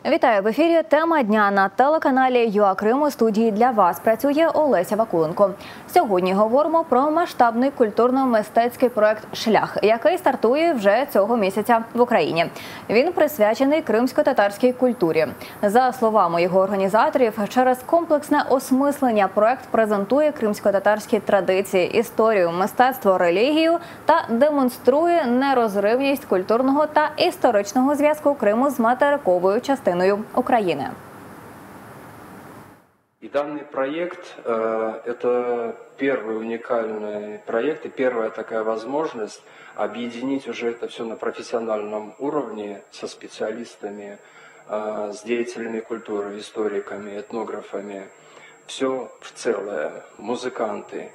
Вітаю в ефірі. Тема дня на телеканалі ЮА Крим. У студії для вас працює Олеся Вакуленко. Сьогодні говоримо про масштабний культурно-мистецький проект «Шлях», який стартує вже цього місяця в Україні. Він присвячений кримсько-татарській культурі. За словами його організаторів, через комплексне осмислення проект презентує кримсько-татарські традиції, історію, мистецтво, релігію та демонструє нерозривність культурного та історичного зв'язку Криму з материковою частиною Украины. И данный проект это первый уникальный проект и первая такая возможность объединить уже это все на профессиональном уровне со специалистами, с деятелями культуры, историками, этнографами, все в целое, музыканты,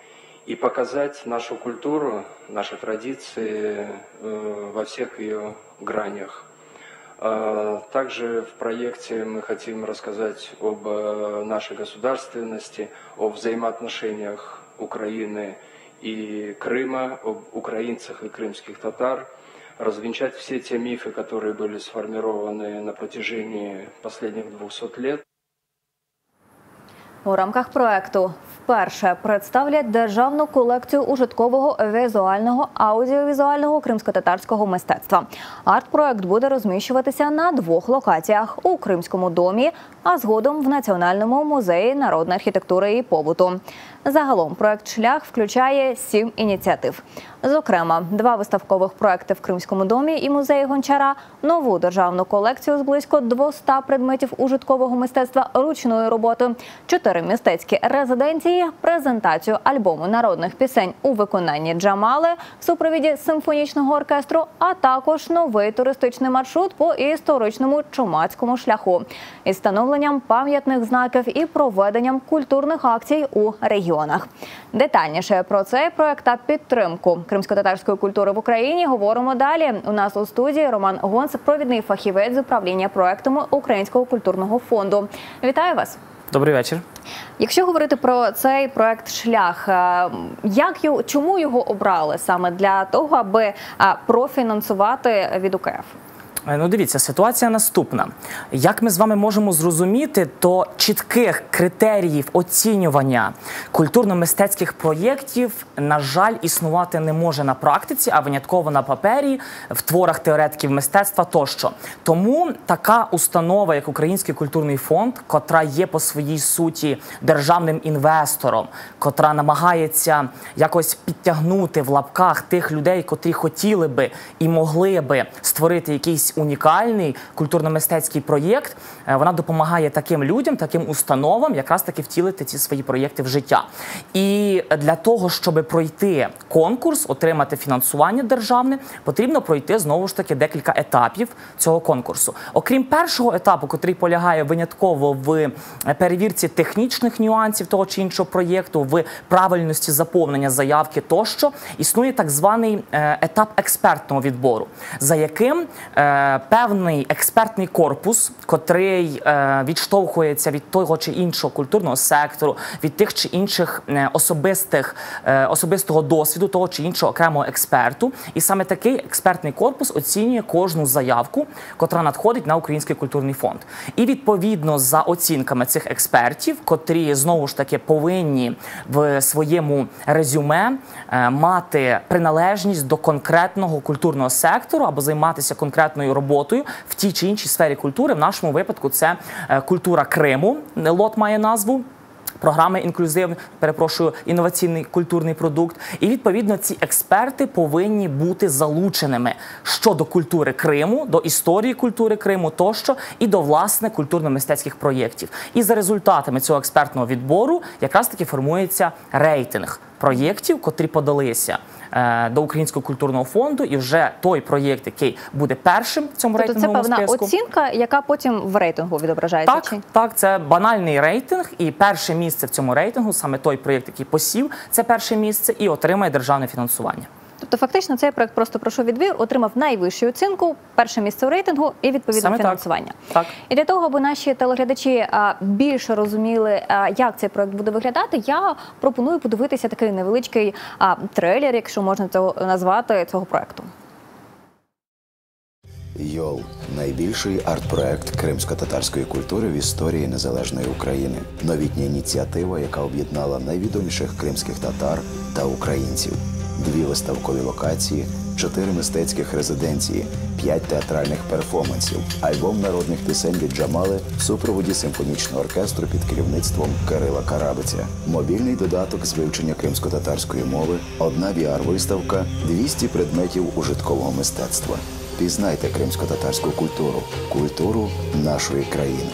и показать нашу культуру, наши традиции во всех ее гранях. Также в проекте мы хотим рассказать об нашей государственности, о взаимоотношениях Украины и Крыма, об украинцах и крымских татар, развенчать все те мифы, которые были сформированы на протяжении последних 200 лет. У рамках проекту вперше представлять державну колекцію ужиткового візуального, аудіовізуального кримсько-татарського мистецтва. Арт-проект буде розміщуватися на 2 локаціях – у Кримському домі, а згодом в Національному музеї народної архітектури і побуту. Загалом проект «Шлях» включає 7 ініціатив. Зокрема, 2 виставкових проекти в Кримському домі і музеї Гончара, нову державну колекцію з близько 200 предметів ужиткового мистецтва ручної роботи, 4 мистецькі резиденції, презентацію альбому народних пісень у виконанні Джамали в супровіді симфонічного оркестру, а також новий туристичний маршрут по історичному Чумацькому шляху із встановленням пам'ятних знаків і проведенням культурних акцій у регіонах. Детальніше про цей проект та підтримку кримсько-татарської культури в Україні говоримо далі. У нас у студії Роман Гонц, провідний фахівець з управління проектами Українського культурного фонду. Вітаю вас! Добрий вечір. Якщо говорити про цей проект «Шлях», чому його обрали саме для того, аби профінансувати від УКФ? Ну, дивіться, ситуація наступна. Як ми з вами можемо зрозуміти, то чітких критеріїв оцінювання культурно-мистецьких проєктів, на жаль, існувати не може на практиці, а винятково на папері, в творах теоретиків мистецтва тощо. Тому така установа, як Український культурний фонд, котра є по своїй суті державним інвестором, котра намагається якось підтягнути в лапках тих людей, котрі хотіли би і могли би створити якийсь унікальний культурно-мистецький проєкт, вона допомагає таким людям, таким установам якраз таки втілити ці свої проєкти в життя. І для того, щоб пройти конкурс, отримати фінансування державне, потрібно пройти, знову ж таки, декілька етапів цього конкурсу. Окрім першого етапу, котрий полягає винятково в перевірці технічних нюансів того чи іншого проєкту, в правильності заповнення заявки тощо, існує так званий етап експертного відбору, за яким певний експертний корпус, котрий відштовхується від того чи іншого культурного сектору, від тих чи інших особистого досвіду того чи іншого окремого експерту. І саме такий експертний корпус оцінює кожну заявку, котра надходить на Український культурний фонд. І відповідно за оцінками цих експертів, котрі знову ж таки повинні в своєму резюме мати приналежність до конкретного культурного сектору або займатися конкретною роботою в тій чи іншій сфері культури. В нашому випадку це культура Криму, лот має назву. Програми інноваційний культурний продукт. І, відповідно, ці експерти повинні бути залученими щодо культури Криму, до історії культури Криму тощо, і до, власне, культурно-мистецьких проєктів. І за результатами цього експертного відбору якраз таки формується рейтинг проєктів, котрі подалися до Українського культурного фонду, і вже той проєкт, який буде першим в цьому рейтинговому списку. Це певна оцінка, яка потім в рейтингу відображається? Так, це банальний рейтинг, і перше місце в цьому рейтингу, саме той проєкт, який посів це перше місце, і отримає державне фінансування. Тобто фактично цей проект просто пройшов відбір, отримав найвищу оцінку, перше місце в рейтингу і відповідне фінансування. Так. І для того, аби наші телеглядачі більше розуміли, як цей проект буде виглядати, я пропоную подивитися такий невеличкий трейлер, якщо можна це назвати, цього проекту. ЙОЛ – найбільший арт-проект кримсько-татарської культури в історії незалежної України. Новітня ініціатива, яка об'єднала найвідоміших кримських татар та українців. 2 виставкові локації, 4 мистецьких резиденції, 5 театральних перформансів, альбом народних пісень від Джамали в супроводі симфонічного оркестру під керівництвом Кирила Карабиця, мобільний додаток з вивчення кримсько-татарської мови, 1 VR-виставка, 200 предметів ужиткового мистецтва. Пізнайте кримсько-татарську культуру, культуру нашої країни.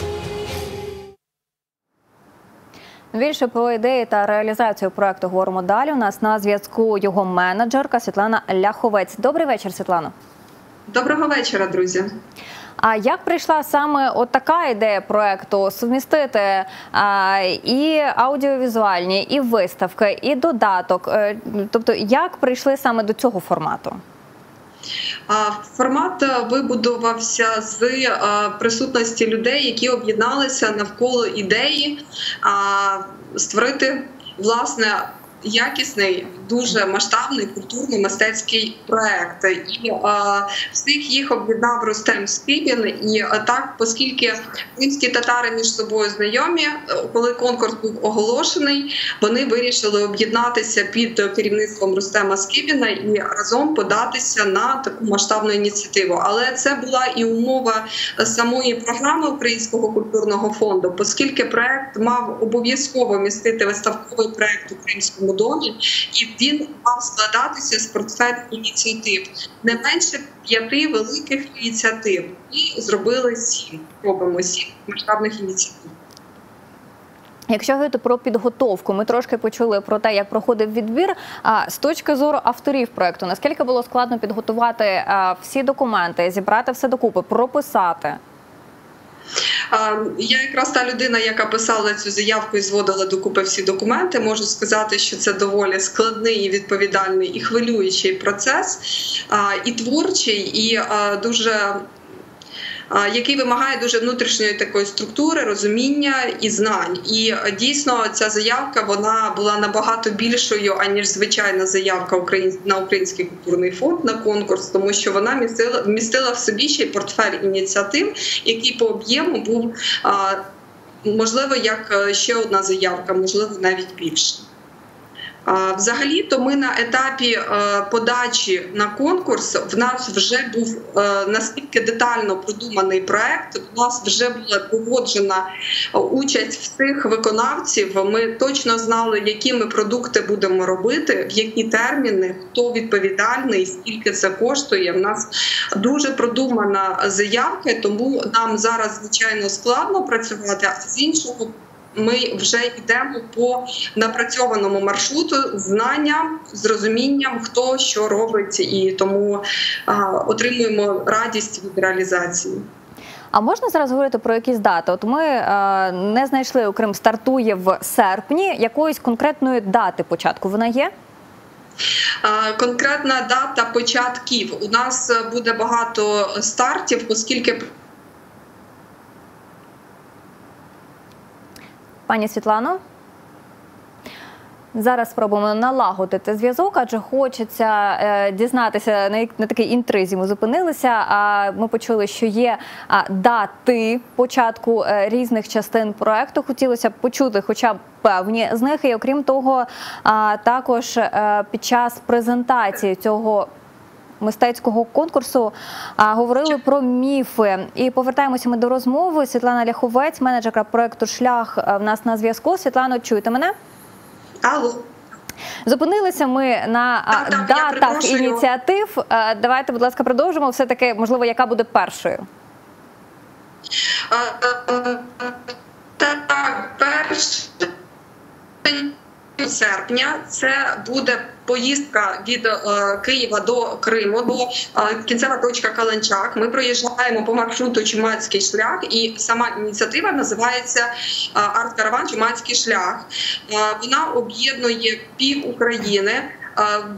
Більше про ідеї та реалізацію проекту говоримо далі. У нас на зв'язку його менеджерка Світлана Ляховець. Добрий вечір, Світлано. Доброго вечора, друзі. А як прийшла саме от така ідея проекту сумістити і аудіовізуальні, і виставки, і додаток? Тобто, як прийшли саме до цього формату? Формат вибудувався з присутності людей, які об'єдналися навколо ідеї створити, власне, якісний, дуже масштабний культурно-мистецький проект. І всіх їх об'єднав Рустем Скибін. І так, оскільки кримські татари між собою знайомі, коли конкурс був оголошений, вони вирішили об'єднатися під керівництвом Рустема Скибіна і разом податися на таку масштабну ініціативу. Але це була і умова самої програми Українського культурного фонду, оскільки проект мав обов'язково містити виставковий проект у Кримському домі, і він мав складатися з портфелю ініціатив. Не менше 5 великих ініціатив. І зробили 7. Робимо 7 масштабних ініціатив. Якщо говорити про підготовку, ми трошки почули про те, як проходив відбір. А з точки зору авторів проекту, наскільки було складно підготувати всі документи, зібрати все докупи, прописати? Я якраз та людина, яка писала цю заявку і зводила докупи всі документи. Можу сказати, що це доволі складний, і відповідальний і хвилюючий процес, і творчий, і дуже який вимагає дуже внутрішньої такої структури, розуміння і знань. І дійсно ця заявка, вона була набагато більшою, аніж звичайна заявка на Український культурний фонд на конкурс, тому що вона містила в собі ще й портфель ініціатив, який по об'єму був, можливо, як ще одна заявка, можливо, навіть більше. Взагалі-то ми на етапі подачі на конкурс, в нас вже був настільки детально продуманий проект, у нас вже була погоджена участь всіх виконавців, ми точно знали, які ми продукти будемо робити, в які терміни, хто відповідальний, скільки це коштує. У нас дуже продумана заявка, тому нам зараз, звичайно, складно працювати, а з іншого ми вже йдемо по напрацьованому маршруту, знанням, з розумінням, хто що робить, і тому отримуємо радість від реалізації. А можна зараз говорити про якісь дати? От ми не знайшли, Крим стартує в серпні, якоїсь конкретної дати початку вона є? Конкретна дата початків. У нас буде багато стартів, оскільки... Пані Світлано, зараз спробуємо налагодити зв'язок, адже хочеться дізнатися, на такій інтризі ми зупинилися. Ми почули, що є дати початку різних частин проекту. Хотілося б почути хоча б певні з них. І окрім того, також під час презентації цього мистецького конкурсу говорили про міфи. І повертаємося ми до розмови. Світлана Ляховець, менеджерка проекту «Шлях», в нас на зв'язку. Світлано, чуєте мене? Алло. Зупинилися ми на датах ініціатив. Давайте, будь ласка, продовжимо. Все-таки, можливо, яка буде першою? Так, 1 серпня це буде поїздка від Києва до Криму, до кінцева точка Каланчак. Ми проїжджаємо по маршруту Чумацький шлях, і сама ініціатива називається «Арт-караван Чумацький шлях». Вона об'єднує пів України.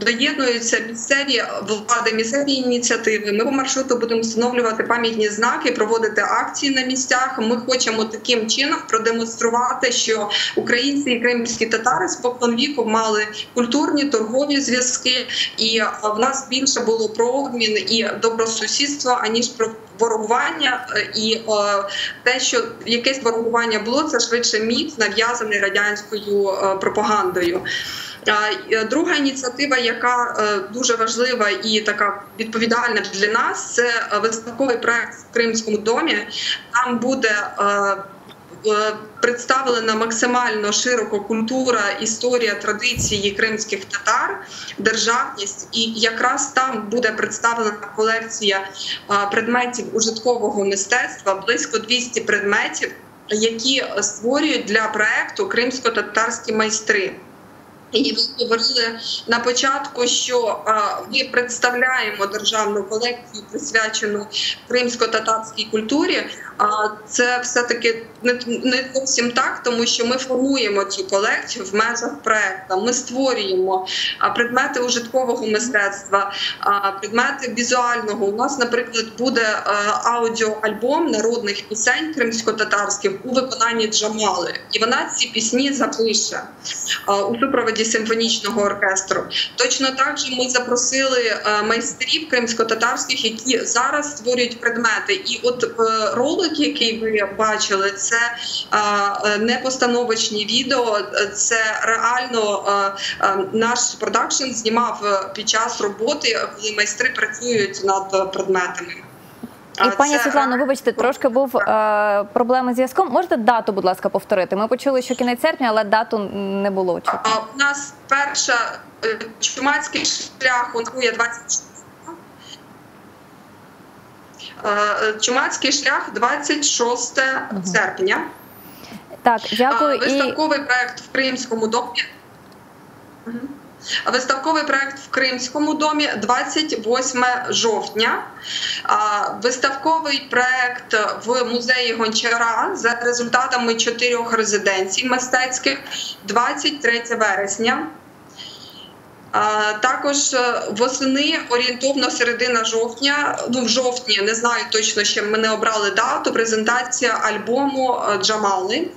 доєднуються місцеві влади, місцеві ініціативи. Ми по маршруту будемо встановлювати пам'ятні знаки, проводити акції на місцях. Ми хочемо таким чином продемонструвати, що українці і кримські татари спокон віку мали культурні, торгові зв'язки, і в нас більше було про обмін і добросусідство, аніж про ворогування. І те, що якесь ворогування було, це швидше міф, нав'язаний радянською пропагандою. Друга ініціатива, яка дуже важлива і така відповідальна для нас, це виставковий проект в Кримському домі. Там буде представлена максимально широко культура, історія, традиції кримських татар, державність. І якраз там буде представлена колекція предметів ужиткового мистецтва, близько 200 предметів, які створюють для проекту кримсько-татарські майстри. І ви говорили на початку, що ми представляємо державну колекцію, присвячену кримсько-татарській культурі. Це все-таки не зовсім так, тому що ми формуємо цю колекцію в межах проекту. Ми створюємо предмети ужиткового мистецтва, предмети візуального. У нас, наприклад, буде аудіоальбом народних пісень кримсько-татарських у виконанні Джамали. І вона ці пісні запише у супроводі симфонічного оркестру. Точно так же ми запросили майстрів кримсько-татарських, які зараз створюють предмети. І от ролик, який ви бачили, це не постановочні відео, це реально наш продакшн знімав під час роботи, коли майстри працюють над предметами. І, пані Світлано, вибачте, трошки був проблеми з зв'язком. Можете дату, будь ласка, повторити? Ми почули, що кінець серпня, але дату не було чутно. У нас перша чумацький шлях, он буде 26. Чумацький шлях 26 серпня. Так, дякую. Виставковий проект в Кримському домі. Виставковий проект в Кримському домі 28 жовтня. Виставковий проект в музеї Гончара за результатами 4 резиденцій мистецьких 23 вересня. Також восени, орієнтовно середина жовтня, в жовтні, не знаю точно, ще ми не обрали дату, презентація альбому Джамали.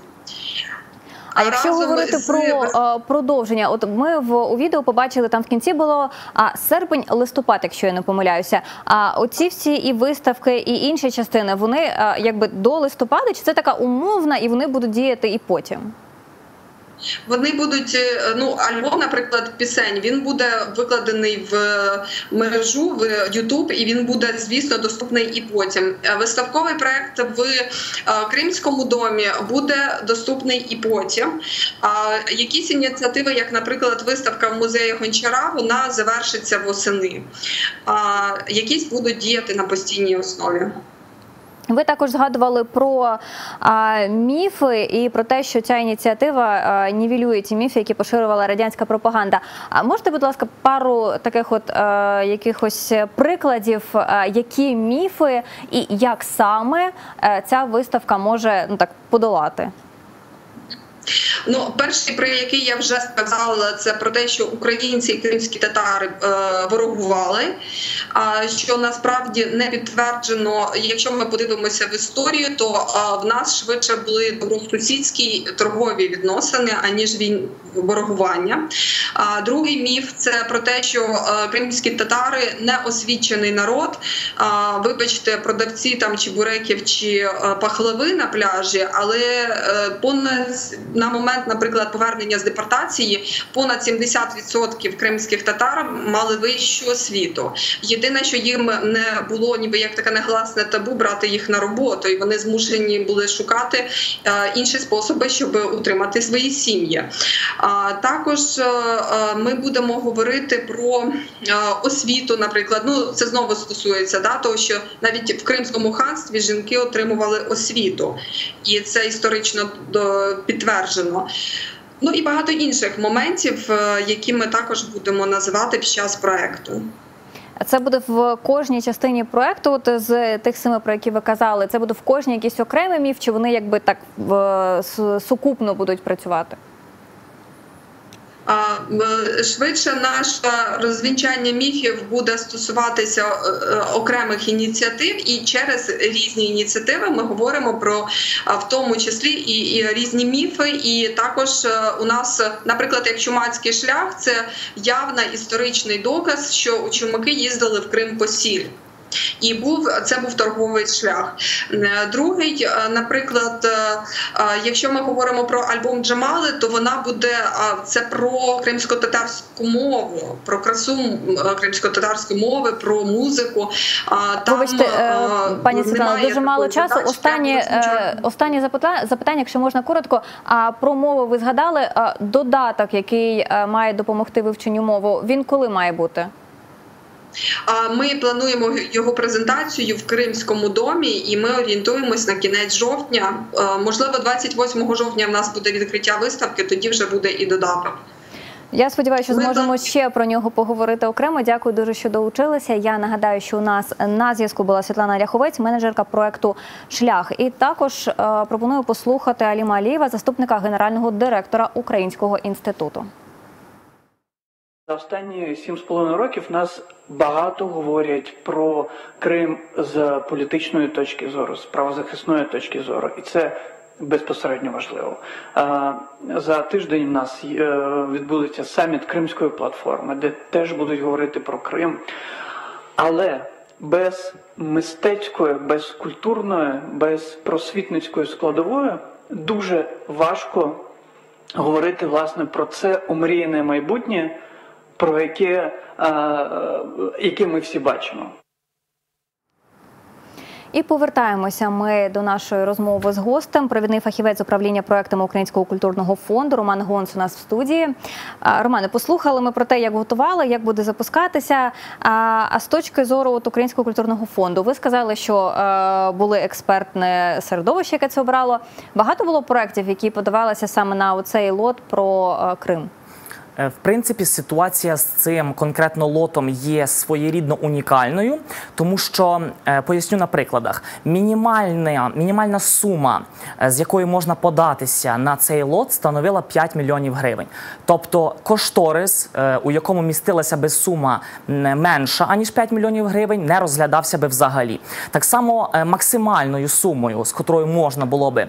А якщо говорити про продовження, от ми у відео побачили, там в кінці було серпень-листопад, якщо я не помиляюся. А оці всі і виставки, і інші частини, вони якби до листопада, чи це така умовна, і вони будуть діяти і потім? Вони будуть, альбом, наприклад, пісень, він буде викладений в мережу, в YouTube, і він буде, звісно, доступний і потім. Виставковий проект в Кримському домі буде доступний і потім. Якісь ініціативи, як, наприклад, виставка в музеї Гончара, вона завершиться восени. Якісь будуть діяти на постійній основі. Ви також згадували про міфи і про те, що ця ініціатива нівелює ті міфи, які поширювала радянська пропаганда. Можете, будь ласка, пару таких от якихось прикладів, які міфи і як саме ця виставка може подолати? Перший, про який я вже сказала, це про те, що українці і кримські татари ворогували, що насправді не підтверджено. Якщо ми подивимося в історію, то в нас швидше були добросусідські торгові відносини, аніж ворогування. Другий міф – це про те, що кримські татари – неосвічений народ. Вибачте, продавці там чебуреків чи пахлави на пляжі, але на момент, наприклад, повернення з депортації, понад 70% кримських татар мали вищу освіту. Єдине, що їм не було ніби як таке негласне табу брати їх на роботу, і вони змушені були шукати інші способи, щоб утримати свої сім'ї. Також ми будемо говорити про освіту, наприклад. Це знову стосується того, що навіть в Кримському ханстві жінки отримували освіту. І це історично підтверджено. І багато інших моментів, які ми також будемо називати під час проекту. Це буде в кожній частині проекту, з тих 7, про які ви казали, це буде в кожній якийсь окремий міф, чи вони якби так сукупно будуть працювати? Швидше наше розвінчання міфів буде стосуватися окремих ініціатив, і через різні ініціативи ми говоримо про, в тому числі, і різні міфи. І також у нас, наприклад, як Чумацький шлях, це явно історичний доказ, що чумаки їздили в Крим по сіль. І це був торговий шлях. Другий, наприклад, якщо ми говоримо про альбом Джамали, то вона буде, це про кримсько-татарську мову, про красу кримсько-татарської мови, про музику. Вибачте, пані Світлано, дуже мало часу. Останнє запитання, якщо можна коротко. А про мову ви згадали, додаток, який має допомогти вивченню мови, він коли має бути? Ми плануємо його презентацію в Кримському домі, і ми орієнтуємось на кінець жовтня. Можливо, 28 жовтня в нас буде відкриття виставки, тоді вже буде і додаток. Я сподіваюся, що зможемо ще про нього поговорити окремо. Дякую дуже, що долучилися. Я нагадаю, що у нас на зв'язку була Світлана Ляховець, менеджерка проєкту «Шлях». І також пропоную послухати Аліма Алієва, заступника генерального директора Українського інституту. За останні 7,5 років нас багато говорять про Крим з політичної точки зору, з правозахисної точки зору. І це безпосередньо важливо. За тиждень у нас відбудеться саміт Кримської платформи, де теж будуть говорити про Крим. Але без мистецької, без культурної, без просвітницької складової дуже важко говорити, власне, про це омріяне майбутнє, про яке ми всі бачимо. І повертаємося ми до нашої розмови з гостем. Провідний фахівець з управління проектами Українського культурного фонду Роман Гонц у нас в студії. Романе, послухали ми про те, як готували, як буде запускатися. А з точки зору Українського культурного фонду, ви сказали, що були експертне середовище, яке це обрало. Багато було проєктів, які подавалися саме на оцей лот про Крим? В принципі, ситуація з цим конкретно лотом є своєрідно унікальною, тому що, поясню на прикладах, мінімальна сума, з якою можна податися на цей лот, становила 5 мільйонів гривень. Тобто кошторис, у якому містилася би сума менша, аніж 5 мільйонів гривень, не розглядався би взагалі. Так само максимальною сумою, з котрою можна було би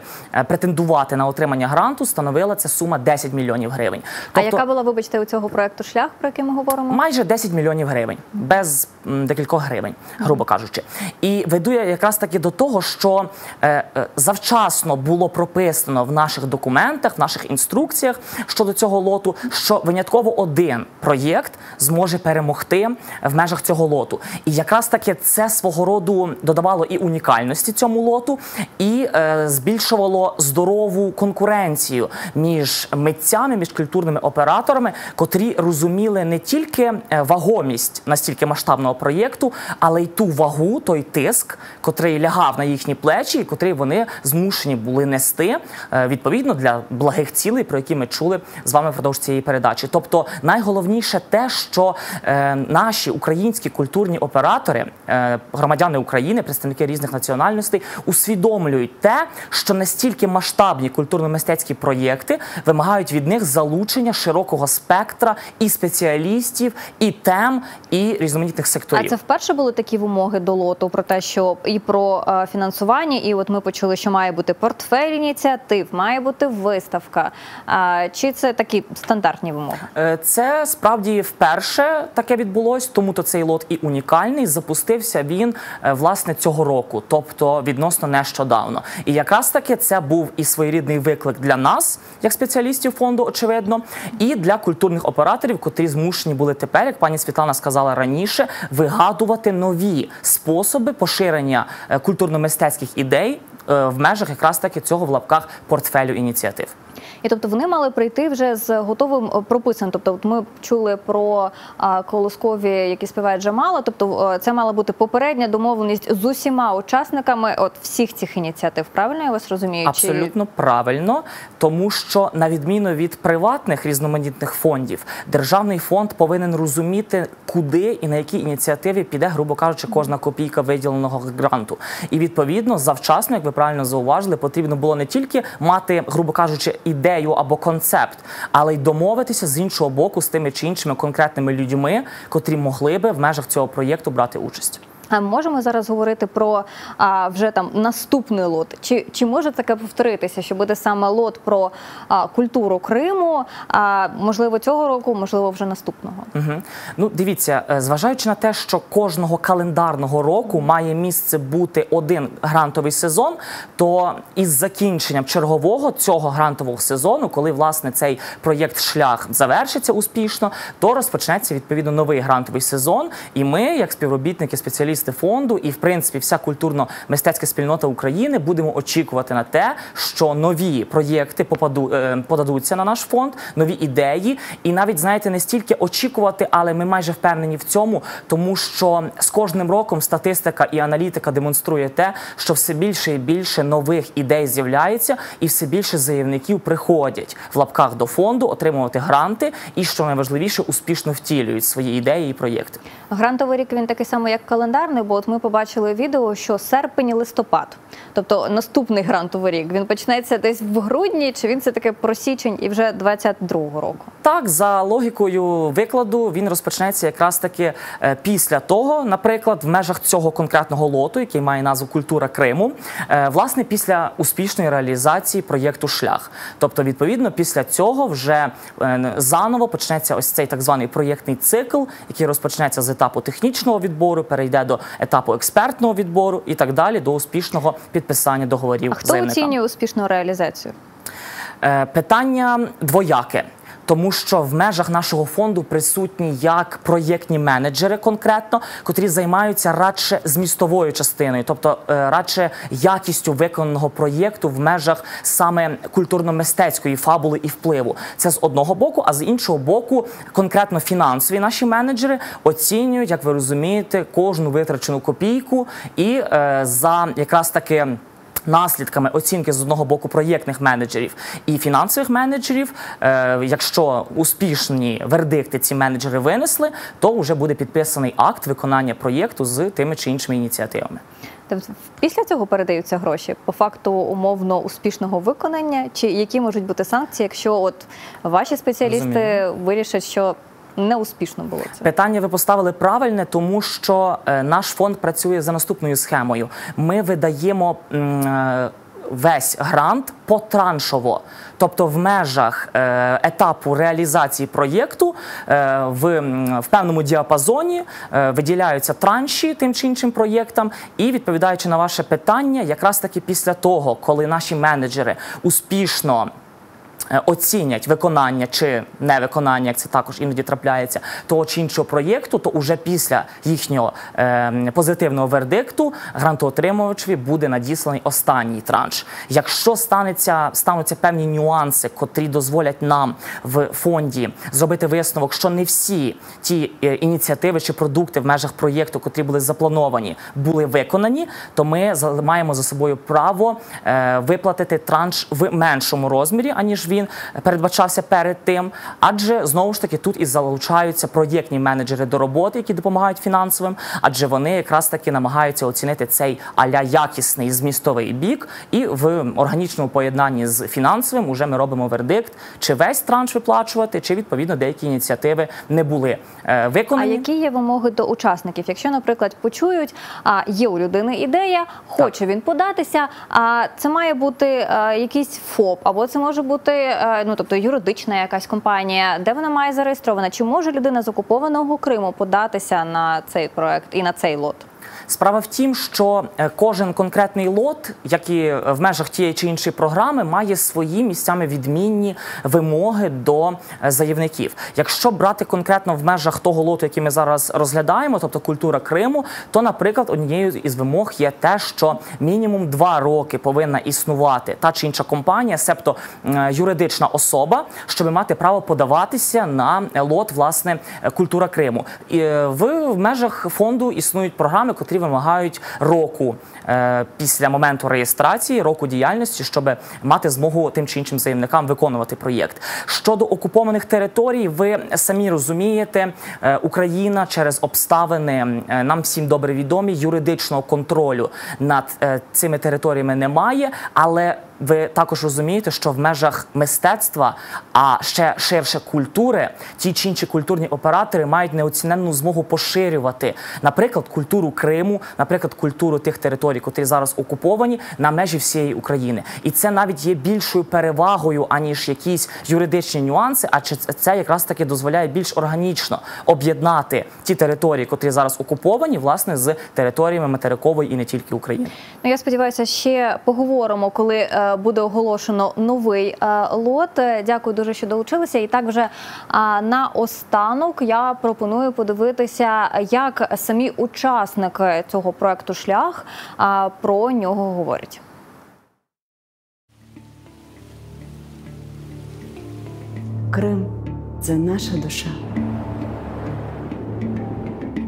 претендувати на отримання гранту, становила ця сума 10 мільйонів гривень. Тобто, а яка була, вибачте, у цього проєкту «Шлях», про який ми говоримо? Майже 10 мільйонів гривень, без декількох гривень, грубо кажучи. І веду я якраз таки до того, що завчасно було прописано в наших документах, в наших інструкціях щодо цього лоту, що винятково один проєкт зможе перемогти в межах цього лоту. І якраз таки це свого роду додавало і унікальності цьому лоту, і збільшувало здорову конкуренцію між митцями, між культурними операторами, котрі розуміли не тільки вагомість настільки масштабного проєкту, але й ту вагу, той тиск, котрий лягав на їхні плечі, і котрий вони змушені були нести, відповідно, для благих цілей, про які ми чули з вами впродовж цієї передачі. Тобто, найголовніше те, що наші українські культурні оператори, громадяни України, представники різних національностей, усвідомлюють те, що настільки масштабні культурно-мистецькі проєкти вимагають від них залучення широкого спектра і спеціалістів, і тем, і різноманітних секторів. А це вперше були такі вимоги до лоту про те, що і про фінансування, і от ми почули, що має бути портфель ініціатив, має бути виставка. Чи це такі стандартні вимоги? Це справді вперше таке відбулось, тому-то цей лот і унікальний. Запустився він, власне, цього року, тобто відносно нещодавно. І якраз таки це був і своєрідний виклик для нас, як спеціалістів фонду, очевидно, і для культурних операторів, котрі змушені були тепер, як пані Світлана сказала раніше, вигадувати нові способи поширення культурно-мистецьких ідей в межах якраз таки цього в лапках портфелю ініціатив. І тобто вони мали прийти вже з готовим прописаним. Тобто от ми чули про колоскові, які співають Джамала, тобто це мала бути попередня домовленість з усіма учасниками от всіх цих ініціатив. Правильно я вас розумію? Абсолютно правильно, тому що на відміну від приватних різноманітних фондів, державний фонд повинен розуміти, куди і на які ініціативи піде, грубо кажучи, кожна копійка виділеного гранту. І відповідно, завчасно, як ви правильно зауважили, потрібно було не тільки мати, грубо кажучи, ідею або концепт, але й домовитися з іншого боку з тими чи іншими конкретними людьми, котрі могли би в межах цього проєкту брати участь. А можемо зараз говорити про вже там наступний лот? Чи може таке повторитися, що буде саме лот про культуру Криму, можливо цього року, можливо вже наступного? Угу. Ну, дивіться, зважаючи на те, що кожного календарного року має місце бути один грантовий сезон, то із закінченням чергового цього грантового сезону, коли, власне, цей проєкт «Шлях» завершиться успішно, то розпочнеться, відповідно, новий грантовий сезон. І ми, як співробітники, спеціалісти фонду і, в принципі, вся культурно-мистецька спільнота України будемо очікувати на те, що нові проєкти подадуться на наш фонд, нові ідеї. І навіть, знаєте, не стільки очікувати, але ми майже впевнені в цьому, тому що з кожним роком статистика і аналітика демонструє те, що все більше і більше нових ідей з'являється і все більше заявників приходять в лапках до фонду отримувати гранти і, що найважливіше, успішно втілюють свої ідеї і проєкти. Грантовий рік, він такий самий, як календарний, бо от ми побачили відео, що серпень-листопад, тобто наступний грантовий рік, він почнеться десь в грудні, чи він все-таки про січень і вже 22-го року? Так, за логікою викладу, він розпочнеться якраз таки після того, наприклад, в межах цього конкретного лоту, який має назву «Культура Криму», власне, після успішної реалізації проєкту «Шлях». Тобто, відповідно, після цього вже заново почнеться ось цей так званий проєктний цикл, який розпочнеться з етапу технічного відбору, перейде до етапу експертного відбору і так далі, до успішного підписання договорів з заявниками. А хто оцінює успішну реалізацію? Питання двояке. Тому що в межах нашого фонду присутні як проєктні менеджери конкретно, котрі займаються радше змістовою частиною, тобто радше якістю виконаного проєкту в межах саме культурно-мистецької фабули і впливу. Це з одного боку, а з іншого боку конкретно фінансові наші менеджери оцінюють, як ви розумієте, кожну витрачену копійку і за якраз таки наслідками оцінки з одного боку проєктних менеджерів і фінансових менеджерів, якщо успішні вердикти ці менеджери винесли, то вже буде підписаний акт виконання проєкту з тими чи іншими ініціативами. Тобто після цього передаються гроші по факту умовно успішного виконання? Чи які можуть бути санкції, якщо от ваші спеціалісти вирішать, що неуспішно було це? Питання ви поставили правильне, тому що наш фонд працює за наступною схемою. Ми видаємо весь грант потраншово. Тобто в межах етапу реалізації проєкту в певному діапазоні виділяються транші тим чи іншим проєктам. І, відповідаючи на ваше питання, якраз таки після того, коли наші менеджери успішно оцінять виконання чи невиконання, як це також іноді трапляється, того чи іншого проєкту, то уже після їхнього позитивного вердикту грантоотримувачеві буде надісланий останній транш. Якщо стануться певні нюанси, котрі дозволять нам в фонді зробити висновок, що не всі ті ініціативи чи продукти в межах проєкту, котрі були заплановані, були виконані, то ми маємо за собою право виплатити транш в меншому розмірі, аніж він передбачався перед тим, адже, знову ж таки, тут і залучаються проєктні менеджери до роботи, які допомагають фінансовим, адже вони якраз таки намагаються оцінити цей а-ля якісний змістовий бік, і в органічному поєднанні з фінансовим уже ми робимо вердикт, чи весь транш виплачувати, чи, відповідно, деякі ініціативи не були виконані. А які є вимоги до учасників? Якщо, наприклад, почують, є у людини ідея, хоче він податися, а це має бути якийсь ФОП, або це може бути тобто юридична якась компанія, де вона має зареєстрована? Чи може людина з окупованого Криму податися на цей проект і на цей лот? Справа в тім, що кожен конкретний лот, як і в межах тієї чи іншої програми, має свої місцями відмінні вимоги до заявників. Якщо брати конкретно в межах того лоту, який ми зараз розглядаємо, тобто культура Криму, то, наприклад, однією із вимог є те, що мінімум 2 роки повинна існувати та чи інша компанія, себто юридична особа, щоб мати право подаватися на лот, власне, культура Криму. І в межах фонду існують програми, котрі вимагають року після моменту реєстрації, року діяльності, щоб мати змогу тим чи іншим заявникам виконувати проєкт. Щодо окупованих територій, ви самі розумієте, Україна через обставини, нам всім добре відомі, юридичного контролю над цими територіями немає, але ви також розумієте, що в межах мистецтва, а ще ширше культури, ті чи інші культурні оператори мають неоціненну змогу поширювати, наприклад, культуру Криму, наприклад, культуру тих територій, котрі зараз окуповані, на межі всієї України. І це навіть є більшою перевагою, аніж якісь юридичні нюанси, а це якраз таки дозволяє більш органічно об'єднати ті території, котрі зараз окуповані, власне, з територіями материкової і не тільки України. Ну, я сподіваюся, ще поговоримо, коли буде оголошено новий лот. Дякую дуже, що долучилися. І так вже наостанок я пропоную подивитися, як самі учасники цього проекту «Шлях» про нього говорять. Крим – це наша душа.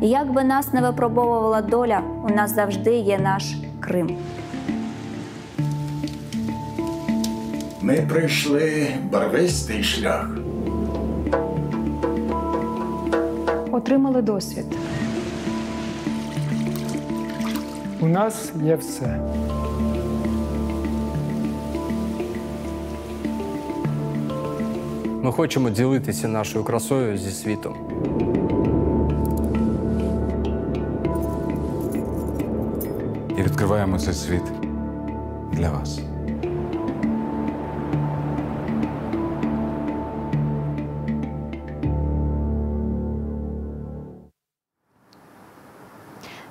Як би нас не випробовувала доля, у нас завжди є наш Крим. Ми пройшли барвистий шлях. Отримали досвід. У нас є все. Ми хочемо ділитися нашою красою зі світом. І відкриваємо цей світ для вас.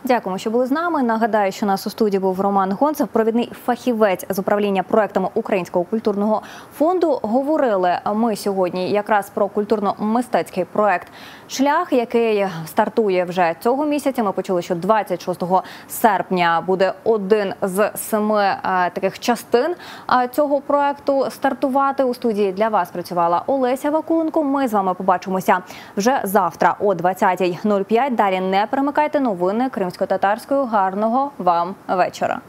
Дякуємо, що були з нами. Нагадаю, що у нас у студії був Роман Гонцев, провідний фахівець з управління проектами Українського культурного фонду. Говорили ми сьогодні якраз про культурно-мистецький проект «Шлях», який стартує вже цього місяця. Ми почули, що 26 серпня буде один з 7 таких частин цього проекту стартувати. У студії для вас працювала Олеся Вакуленко. Ми з вами побачимося вже завтра о 20:05. Далі не перемикайте новини кримсько-татарською. Гарного вам вечора.